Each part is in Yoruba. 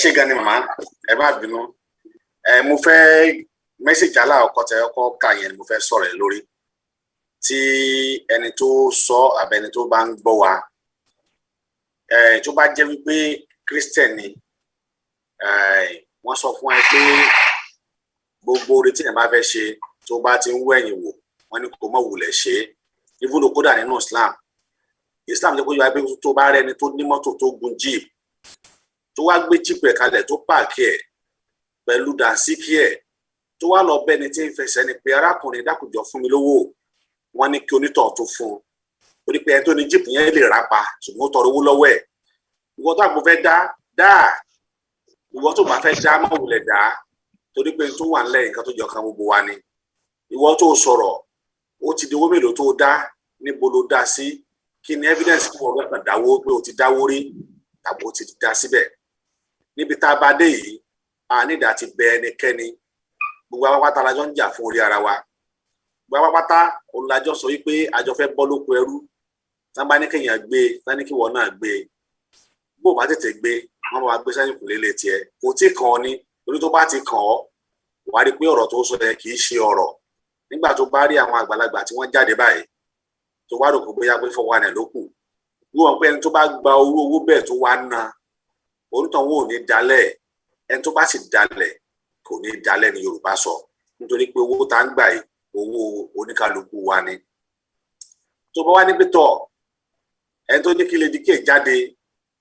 ṣé gan ni màmá ẹ má bínú mo fẹ́ mẹ́sàgì aláàkọ́ tẹ ọkọ̀ kà yẹn ni mo fẹ́ sọ̀rọ̀ ẹ lórí tí ẹni tó sọ àbẹni tó bá ń gbọ́ wa tó bá jẹ́ wípé Christian ni wọ́n sọ fún ẹ pé gbogbo oore tí ẹ bá fẹ́ ṣe tó bá ti ń wẹ̀yìn wò wọ́n ní kó má wulẹ̀ ṣe ibùdó kódà nínú Islam jẹ́ kó yọ abẹ́ tó bá rẹni tó ní mọ́tò tó gun jeep tó wá gbé jeep ẹ̀ kalẹ̀ tó páàkì ẹ̀ pẹ̀lú dànsíkì ẹ̀ tó wá lọ bẹ́ni tí ń fẹsẹ̀ ni pé arákùnrin dákùjọ fún mi lówó wọ́n ní kí onítọ̀ tó fún un torí pé ẹni tó ní jeep yẹn lè rápa ṣùgbọ́n ó tọrọ owó lọ́wọ́ ẹ̀ ìwọ tó àgbo fẹ́ dá ìwọ tó bá fẹ́ dá má wulẹ̀ dá torí pé tó wà nílẹ̀ nǹkan tó jọ kan gbogbo wa ni ìwọ tó sọ̀rọ̀ ó ti di owó mélòó tó dá níbo ló dá sí kí ni evidence kí wọ́n fẹ́ dáwó pé o ti dáwó rí tàbí o ti dá síbẹ̀ níbi tá a bá dé yìí a nídà ti bẹ ẹnikẹ́ni gbogbo àwọn pátá lájọ ń jà fún orí ara wa gbogbo àwọn pátá òun lájọ sọ wípé àjọ fẹ́ bọ́ lóko ẹrú tán bá ní kéèyàn gbé tán ní kí wọ́n náà gbé bó o bá tètè gbé wọ́n bá gbé sẹ́yìn kùlé lé tiẹ̀ kò tí kàn ọ́ ní torí tó bá ti kàn ọ́ wà á rí pé ọ̀rọ̀ tó sọ yẹn kì í ṣe ọ̀rọ̀ nígbà tó bá rí àwọn àgbàlagbà tí wọ́n jáde báyìí tó wá rò pé bóyá pé fọwọ́ rẹ̀ ló kù wọ́n pé ẹni tó bá gba owó bẹ́ẹ̀ tó wá ná onítàn wọn ò ní dalẹ̀ ẹni tó bá sì dalẹ̀ kò ní dalẹ̀ ní Yorùbá sọ nítorí pé owó tá ń gbà yìí owó oníkálukú wa ni tó bá wá níbi tọ̀ ẹni tó ní kí Lady K jáde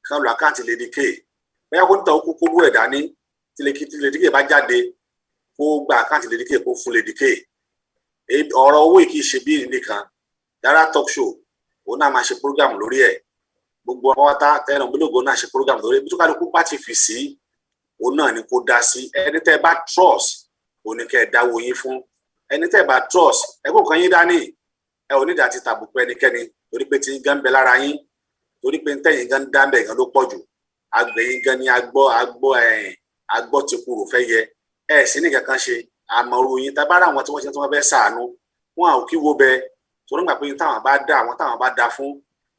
kan lọ àkáǹtì Lady K bóyá kó níta ó kú kóró ẹ̀ dání tí Lady K bá jáde kó gba àkáǹtì Lady K kó fún Lady K ọ̀rọ̀ owó yìí kì í ṣe bí nìkan Dara talk show òun náà máa ṣe program lórí ẹ̀ gbogbo ọwọ́ta tẹ́lẹ̀ gbólógbó náà ṣe program lórí ibi tó kálukú bá ti fi sí òun náà ni kó dá sí ẹni tẹ́ bá trust òun ni kẹ́ ẹ dáwó yín fún ẹni tẹ́ bá trust ẹgbẹ́ kan yín dání ẹ ò ní ìdá ti tàbùkù ẹnikẹ́ni torí pé tí gan bẹ lára yín torí pé tẹ́yìn gan dá bẹ̀ gan ló pọ̀ jù àgbẹ̀yìn gan ni agbọ́ ti kúrò fẹ́ yẹ ẹ sì ní kankan ṣe àmọ̀rú yín tábára àwọn tí wọ́n ṣe tí wọ́n fẹ́ sàánú wọn à kí wo bẹ torí gbà pé táwọn bá dá àwọn táwọn bá dá fún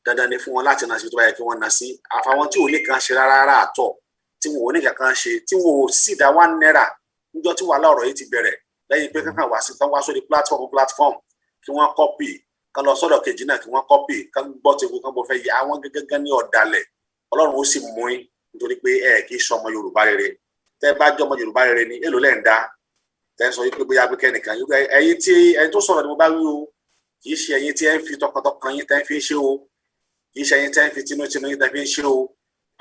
dandan ni fún wọn láti na sí tó bá yẹ kí wọ́n na sí àfàwọn tí ò ní kan ṣe rárá àtọ̀ tí wọn ò ní kankan ṣe tí wọn ò sì dá one naira níjọ́ tí wàhálà ọ̀rọ̀ yìí ti bẹ̀rẹ̀ lẹ́yìn pé kankan wá sí tán wá sórí platform kí wọ́n copy kan lọ sọ́dọ̀ kejì náà kí wọ́n copy kan gbọ́ tí kan bọ́ fẹ́ yẹ àwọn gẹ́gẹ́ ní ọ̀dàlẹ̀ Ọlọ́run ó sì mú yín nítorí pé kì í sọmọ Yorùbá rere tẹ́ bá jọmọ Yorùbá rere ni èlò lẹ́ ń dá tẹ́ ń sọ wípé bóyá pé kẹ́nìkan ẹ̀yin tó sọ̀rọ̀ ni mo bá wí o kì í ṣe ẹ̀yin tí ẹ ń fi tọkàntọkàn yín tẹ́ ń fi ṣe o kì í ṣe ẹ̀yin tẹ́ ń fi tinútinú yín tẹ́ fi ń ṣe o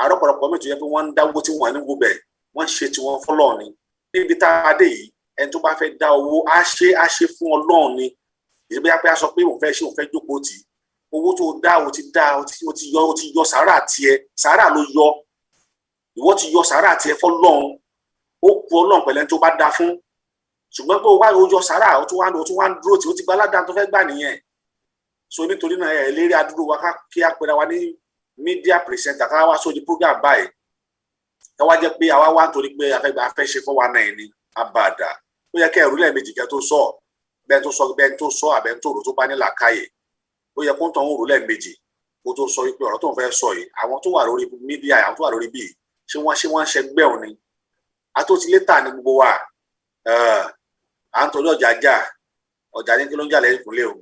àrọ́pọ̀lọpọ̀ mi tó yẹ pé wọ́n ń dáwó tí wọ́n ní gbogbo ẹ̀ wọ́n ṣe tí wọ́n fọ́lọ́ ni níbi tá a dé yìí ẹni tó bá fẹ́ dá owó á ṣe fún Ọlọ́run ni ìdí bóyá pé a sọ pé òun fẹ́ ṣe òun fẹ́ jókòó tì owó tó dá o ti yọ sàárà tiẹ̀ sàárà ló yọ ìwọ ti yọ sàárà tiẹ̀ fọ́lọ́run ó kú Ọlọ́run pẹ̀lẹ́ tó bá dá fún ṣùgbọ́n pé o wá ojú sàárà o tún wá ń dúró tí o ti gba aládàá tó fẹ́ gbà nìyẹn so nítorí náà lérí àdúgbò wa kí á pera wa ní media presenter ká wá sórí program báyìí ká wá jẹ́ pé àwa wá nítorí pé afẹ́ ṣe fọ́ wa náà ní abàdà ó yẹ kẹ́ ẹ̀rú lẹ́ẹ̀mejì kẹ́ tó sọ bẹ́ẹ̀ tó sọ àbẹ́ tó rò tó bá ní làákàyè ó yẹ kó ń tàn ń rò lẹ́ẹ̀mejì kó tó sọ wípé ọ̀rọ̀ tó ń fẹ́ sọ yìí àwọn tó wà lórí media àwọn tó wà lórí bíi ṣé wọ́n ṣẹgbẹ́ òní àtòtílétà ní gbogbo wa à ń torí ọjà ní kí ló ń jà lẹ́yìn ìpínlẹ̀ o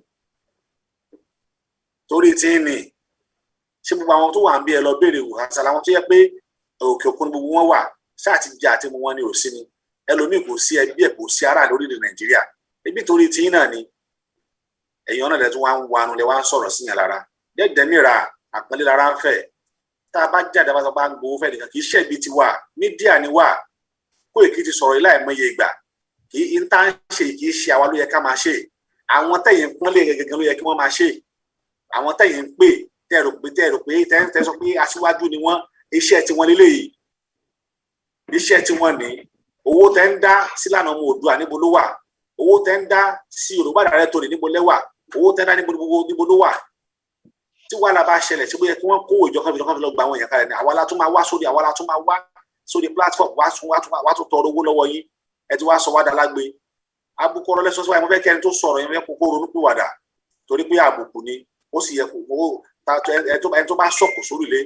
torí tí ní ṣé gbogbo àwọn tó wà ń bí ẹ lọ béèrè wò àṣà làwọn tó yẹ pé òkè òkun gbogbo wọn wà ṣáà ti jẹ àti mu wọn ní òsín ni ẹlòmíì kò sí ẹbí ẹ kò sí ará lórílẹ̀ Nàìjíríà ebi torí tí náà ni ẹ̀yin ọ̀nà lẹ́tún wá ń wanu lẹ́ wá ń sọ̀rọ̀ síyàn lára dẹ́dẹ́ nira àpọ́nlé lára ń fẹ̀ tá a bá jáde bá ń gbowó fẹ́ nìkan kì í ṣẹ̀bi ti wà mídíà ni wà Koiki ti sọ̀rọ̀ ilá ìmọye ìgbà kì í tá ń ṣe kì í ṣe àwa ló yẹ ká máa ṣe àwọn tẹ̀yìn pọ́nlé gẹ́gẹ́ ló yẹ kí wọ́n máa ṣe àwọn tẹ̀yìn ń pè tẹ̀rù pé tẹ́ sọ pé aṣíwájú ni wọ́n iṣẹ́ tí wọ́n lélẹ́yìí iṣẹ́ tí wọ́n ní owó tẹ́ ń dá sílànà ọmọ Oòduà níbo ló wà owó tẹ́ ń dá sí Yorùbá rẹ̀ tó ní níbo lẹ́wà owó tẹ́ ń dá níbo ló wà tí wàhálà bá ṣẹlẹ̀ ṣé bóyá kí wọ́n kó ìjọba fi lọ gba àwọn èèyàn kalẹ̀ ní àwa la tún máa wá sórí platform wá tún tọrọ owó lọ́wọ́ yín ẹ ti wá sọ wá dalágbe àbùkù ọ̀rọ̀ lẹ́sọ̀ọ́sọ́ báyìí mo fẹ́ kí ẹni tó sọ̀rọ̀ yẹn fẹ́ kókó ronúpìwàdà torí pé àbùkù ni ó sì yẹ kó ẹni tó bá sọ̀kò sórí ilé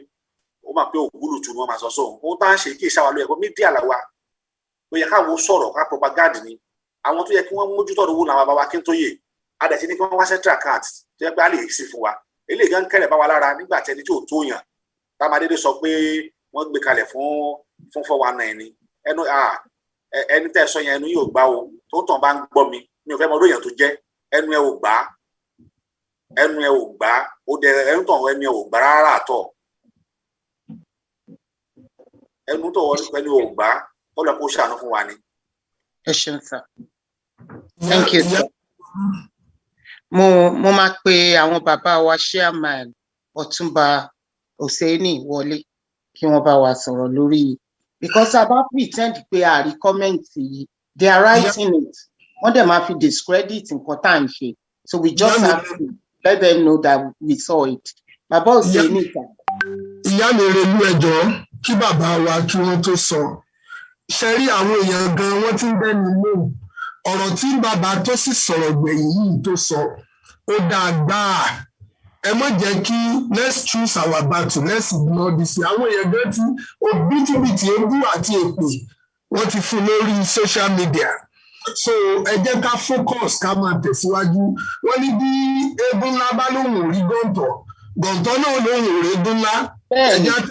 ó máa pé ògbúlù tù ní wọ́n máa sọ sóhun ohun tá à ń ṣe kí ìṣàwálò ẹ̀kọ́ mídíà làwa ó yẹ káwọn sọ̀rọ̀ ká propaganda ni àwọn tó yẹ kí wọ́n mójútó ọ̀rọ̀ owó làwọn bàbá Akíntóyè adẹ̀tí ní kí wọ́n wá central account tó yẹ pé a lè sí fún wa eléyìí gan kẹrẹ̀ bá wa lára nígbà tí ẹni tí ò tó yàn tá máa dédé sọ pé wọ́n gbé kalẹ̀ fún 419 ni ẹni tẹ́ sọ yẹn ẹnu yóò gbá o tó tàn bá ń gbọ́ mi ò fẹ́ mọ lóyàn tó jẹ́ ẹnu ẹ ò gbá ó dẹ ẹnu tàn ẹnu ẹ ò gbá rárá àtọ̀ ẹnu tó ẹnu ò gbá ó lọ kó ṣàánú fún wa ni. Ẹ ṣeun sir. Thank you sir. Mo máa pe àwọn bàbá wa chairman Ọ̀túnba Hosseini wọlé kí wọ́n bá wa sọ̀rọ̀ lórí because about pretend pé a rí comment yìí they are writing it wọ́n dẹ̀ máa fi discredit nǹkan tá à ń ṣe so we just have to let them know that we saw it. Bàbá Hosseini ta. Ìyá mi relú ẹjọ́ kí bàbá wa kí wọ́n tó sọ ṣe rí àwọn èèyàn gan wọ́n ti ń bẹ́ni lóhùn ọ̀rọ̀ tí bàbá tó sì sọ̀rọ̀ gbẹ̀yìn yìí tó sọ ó dáa gbáà ẹ má jẹ́ kí let's choose our battle let's ignore this àwọn èèyàn gan tí òbítíbitì ebú àti èpè wọ́n ti fún lórí social media so ẹ jẹ́ ká focus ká máa tẹ̀síwájú wọ́n ní bí eégún ńlá bá lóhùn rí gọ̀ǹtọ̀ náà lóhùn rí eégún ńlá